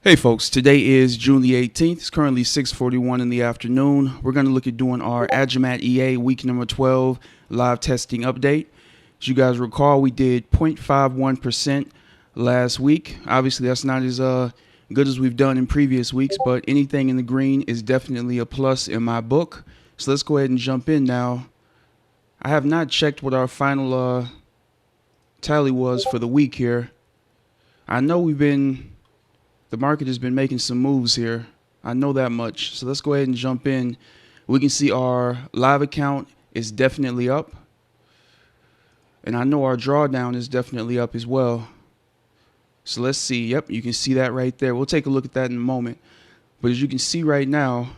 Hey folks, today is June the 18th. It's currently 6:41 in the afternoon. We're going to look at doing our Agimat EA week number 12 live testing update. As you guys recall, we did 0.51% last week. Obviously, that's not as good as we've done in previous weeks, but anything in the green is definitely a plus in my book. So let's go ahead and jump in now. I have not checked what our final tally was for the week here. I know the market has been making some moves here. I know that much. So let's go ahead and jump in. We can see our live account is definitely up. And I know our drawdown is definitely up as well. So let's see. Yep, you can see that right there. We'll take a look at that in a moment. But as you can see right now,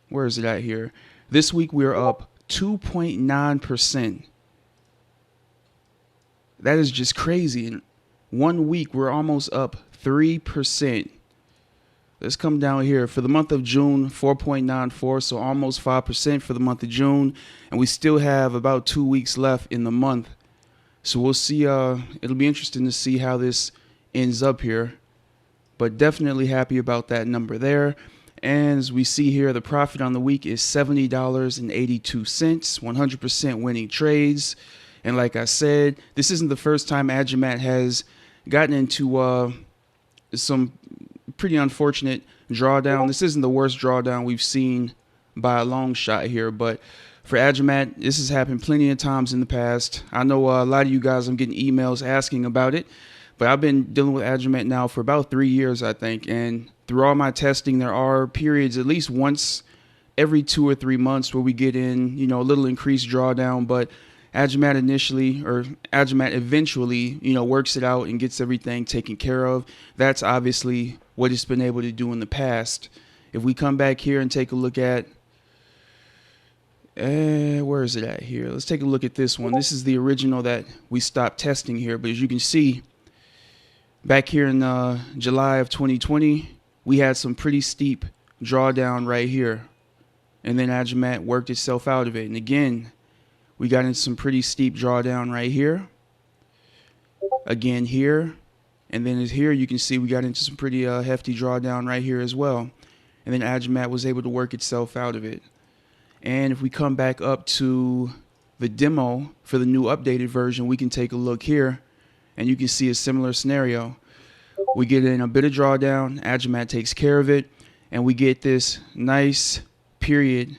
where is it at here? This week we're up 2.9%. That is just crazy. In 1 week we're almost up 3%. Let's come down here. For the month of June, 4.94, so almost 5% for the month of June. And we still have about 2 weeks left in the month. So we'll see. It'll be interesting to see how this ends up here. But definitely happy about that number there. And as we see here, the profit on the week is $70.82, 100% winning trades. And like I said, this isn't the first time Agimat has gotten into some pretty unfortunate drawdown. This isn't the worst drawdown we've seen by a long shot here, but for Agimat, this has happened plenty of times in the past. I know a lot of you guys, I'm getting emails asking about it, but I've been dealing with Agimat now for about 3 years, I think, and through all my testing, there are periods at least once every 2 or 3 months where we get in, a little increased drawdown, but Agimat eventually, works it out and gets everything taken care of. That's obviously what it's been able to do in the past. If we come back here and take a look at, where is it at here? Let's take a look at this one. This is the original that we stopped testing here. But as you can see, back here in July of 2020, we had some pretty steep drawdown right here. And then Agimat worked itself out of it. And again, we got into some pretty steep drawdown right here. Again here. And then here you can see we got into some pretty hefty drawdown right here as well. And then Agimat was able to work itself out of it. And if we come back up to the demo for the new updated version, we can take a look here. And you can see a similar scenario. We get in a bit of drawdown. Agimat takes care of it. And we get this nice period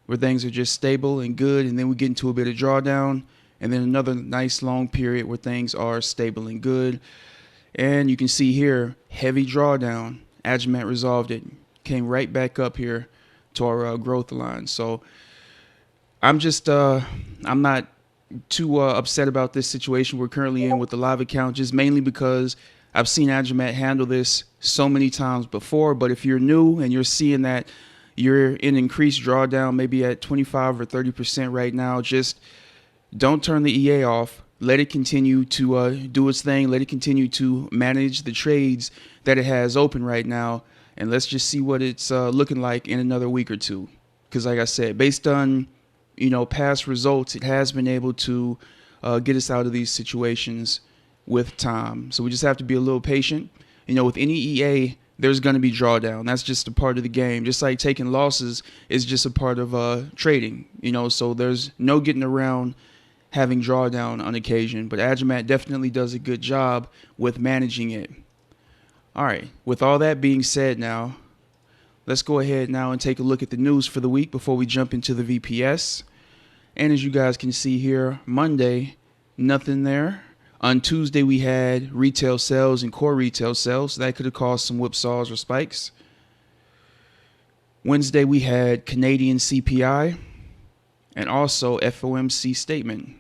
where things are just stable and good, and then we get into a bit of drawdown, and then another nice long period where things are stable and good. And you can see here, heavy drawdown. Agimat resolved it, came right back up here to our growth line. So I'm not too upset about this situation we're currently in with the live account, just mainly because I've seen Agimat handle this so many times before. But if you're new and you're seeing that you're in increased drawdown, maybe at 25 or 30% right now, just don't turn the EA off. Let it continue to do its thing. Let it continue to manage the trades that it has open right now. And let's just see what it's looking like in another week or two. Because like I said, based on, past results, it has been able to get us out of these situations with time. So we just have to be a little patient. With any EA, there's going to be drawdown. That's just a part of the game. Just like taking losses is just a part of trading, so there's no getting around having drawdown on occasion. But Agimat definitely does a good job with managing it. All right, with all that being said now, let's go ahead now and take a look at the news for the week before we jump into the VPS. And as you guys can see here, Monday, nothing there. On Tuesday, we had retail sales and core retail sales. That could have caused some whipsaws or spikes. Wednesday, we had Canadian CPI and also FOMC statement.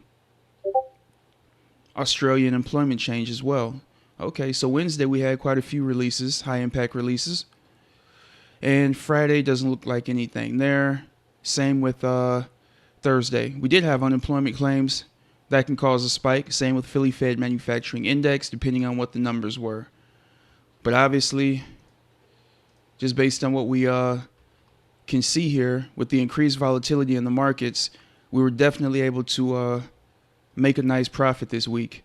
Australian employment change as well. Okay, so Wednesday, we had quite a few releases, high impact releases. And Friday doesn't look like anything there. Same with Thursday. We did have unemployment claims. That can cause a spike. Same with Philly Fed Manufacturing Index, depending on what the numbers were. But obviously, just based on what we can see here, with the increased volatility in the markets, we were definitely able to make a nice profit this week.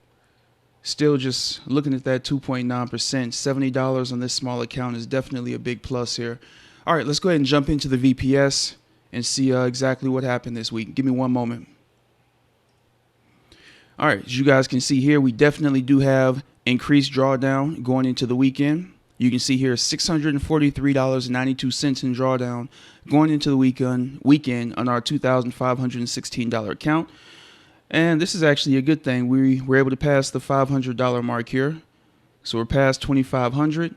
Still just looking at that 2.9%, $70 on this small account is definitely a big plus here. All right, let's go ahead and jump into the VPS and see exactly what happened this week. Give me one moment. All right, as you guys can see here, we definitely do have increased drawdown going into the weekend. You can see here $643.92 in drawdown going into the weekend on our $2,516 account. And this is actually a good thing. We were able to pass the $500 mark here. So we're past $2,500.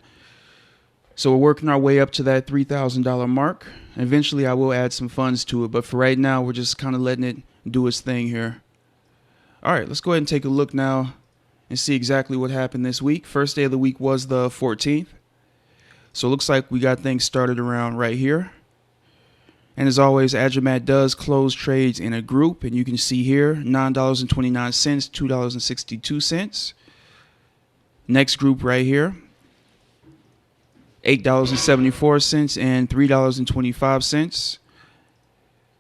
So we're working our way up to that $3,000 mark. And eventually I will add some funds to it. But for right now, we're just kind of letting it do its thing here. All right, let's go ahead and take a look now and see exactly what happened this week. First day of the week was the 14th. So it looks like we got things started around right here. And as always, Agimat does close trades in a group. And you can see here, $9.29, $2.62. Next group right here, $8.74 and $3.25.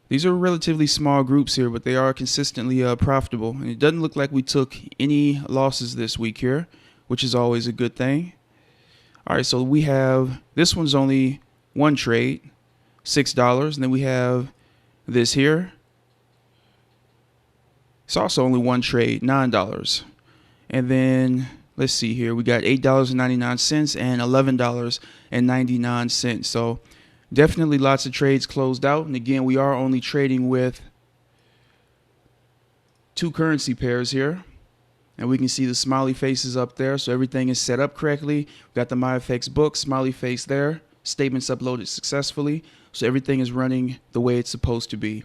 These are relatively small groups here, but they are consistently profitable. And it doesn't look like we took any losses this week here, which is always a good thing. All right, so we have, this one's only one trade, $6. And then we have this here. It's also only one trade, $9. And then let's see here. We got $8.99 and $11.99. So definitely lots of trades closed out. And again, we are only trading with two currency pairs here. And we can see the smiley faces up there. So everything is set up correctly. We've got the MyFX book, smiley face there. Statements uploaded successfully. So everything is running the way it's supposed to be.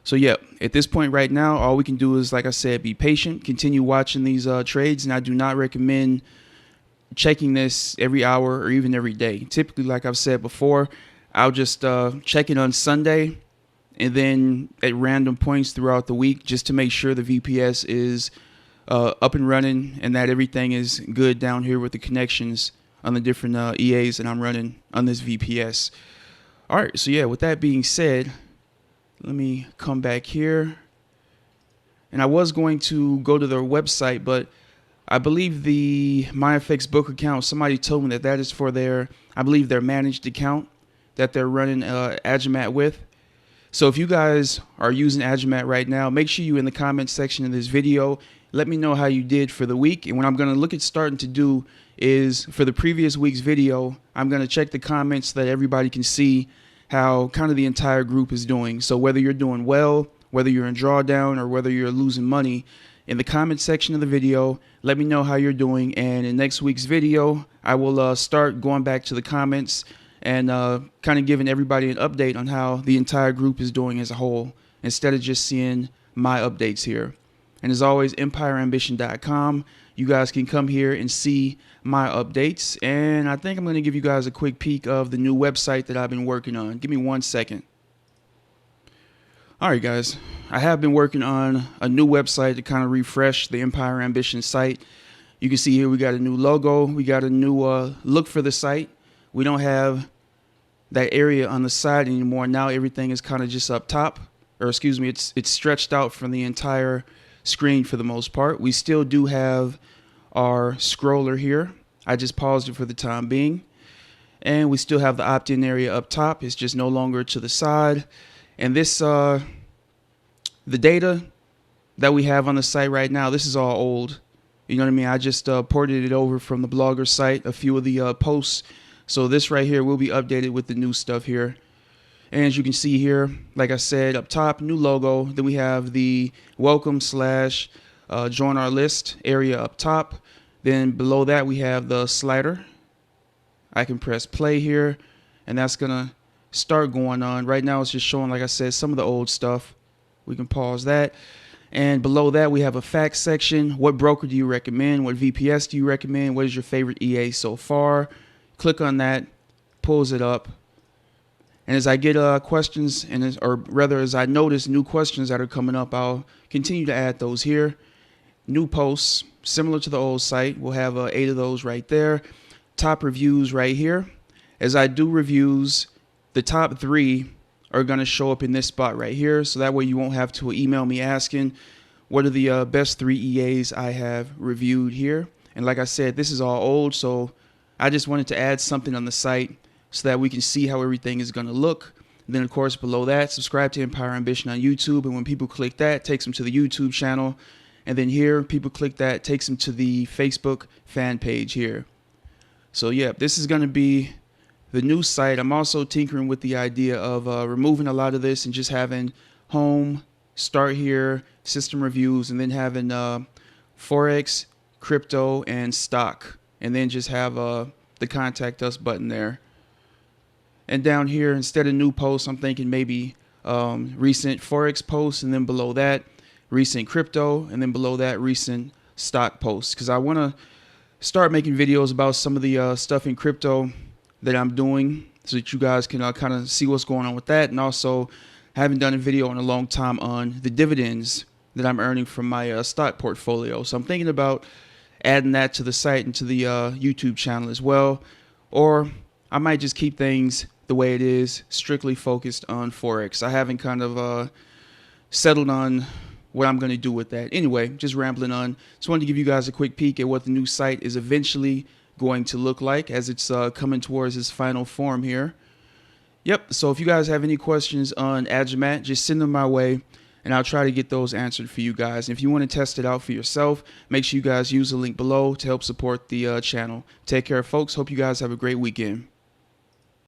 So yeah, at this point right now, all we can do is, like I said, be patient, continue watching these trades. And I do not recommend checking this every hour or even every day. Typically, like I've said before, I'll just check it on Sunday and then at random points throughout the week just to make sure the VPS is up and running and that everything is good down here with the connections on the different EAs that I'm running on this VPS. All right, so yeah, with that being said, let me come back here. And I was going to go to their website, but I believe the MyFX book account, somebody told me that that is for their, I believe their managed account that they're running Agimat with. So if you guys are using Agimat right now, make sure you in the comments section of this video, let me know how you did for the week. And what I'm going to look at starting to do is for the previous week's video, I'm going to check the comments so that everybody can see how kind of the entire group is doing. So whether you're doing well, whether you're in drawdown or whether you're losing money, in the comment section of the video, let me know how you're doing. And in next week's video, I will start going back to the comments and kind of giving everybody an update on how the entire group is doing as a whole, instead of just seeing my updates here. And as always, EmpireAmbition.com. You guys can come here and see my updates. And I think I'm going to give you guys a quick peek of the new website that I've been working on. Give me 1 second. All right, guys. I have been working on a new website to kind of refresh the Empire Ambition site. You can see here we got a new logo. We got a new look for the site. We don't have that area on the side anymore. Now everything is kind of just up top. Or excuse me, it's stretched out from the entire screen for the most part. We still do have our scroller here. I just paused it for the time being. And we still have the opt-in area up top. It's just no longer to the side. And this, the data that we have on the site right now, this is all old. You know what I mean? I just ported it over from the Blogger site, a few of the posts. So this right here will be updated with the new stuff here. And as you can see here, like I said, up top, new logo. Then we have the welcome / join our list area up top. Then below that, we have the slider. I can press play here, and that's going to start going on. Right now, it's just showing, like I said, some of the old stuff. We can pause that. And below that, we have a facts section. What broker do you recommend? What VPS do you recommend? What is your favorite EA so far? Click on that, pulls it up. And as I get questions, or rather as I notice new questions that are coming up, I'll continue to add those here. New posts, similar to the old site. We'll have 8 of those right there. Top reviews right here. As I do reviews, the top 3 are going to show up in this spot right here. So that way you won't have to email me asking what are the best 3 EAs I have reviewed here. And like I said, this is all old, so I just wanted to add something on the site so that we can see how everything is going to look. And then, of course, below that, subscribe to Empire Ambition on YouTube. And when people click that, it takes them to the YouTube channel. And then here, people click that, it takes them to the Facebook fan page here. So, yeah, this is going to be the new site. I'm also tinkering with the idea of removing a lot of this and just having home, start here, system reviews, and then having Forex, crypto, and stock. And then just have the contact us button there. And down here, instead of new posts, I'm thinking maybe recent Forex posts, and then below that, recent crypto, and then below that, recent stock posts. Because I want to start making videos about some of the stuff in crypto that I'm doing so that you guys can kind of see what's going on with that. And also, I haven't done a video in a long time on the dividends that I'm earning from my stock portfolio. So I'm thinking about adding that to the site and to the YouTube channel as well. Or I might just keep things the way it is, strictly focused on Forex. I haven't kind of settled on what I'm going to do with that. Anyway, just rambling on. Just wanted to give you guys a quick peek at what the new site is eventually going to look like as it's coming towards its final form here. Yep, so if you guys have any questions on Agimat, just send them my way, and I'll try to get those answered for you guys. And if you want to test it out for yourself, make sure you guys use the link below to help support the channel. Take care, folks. Hope you guys have a great weekend.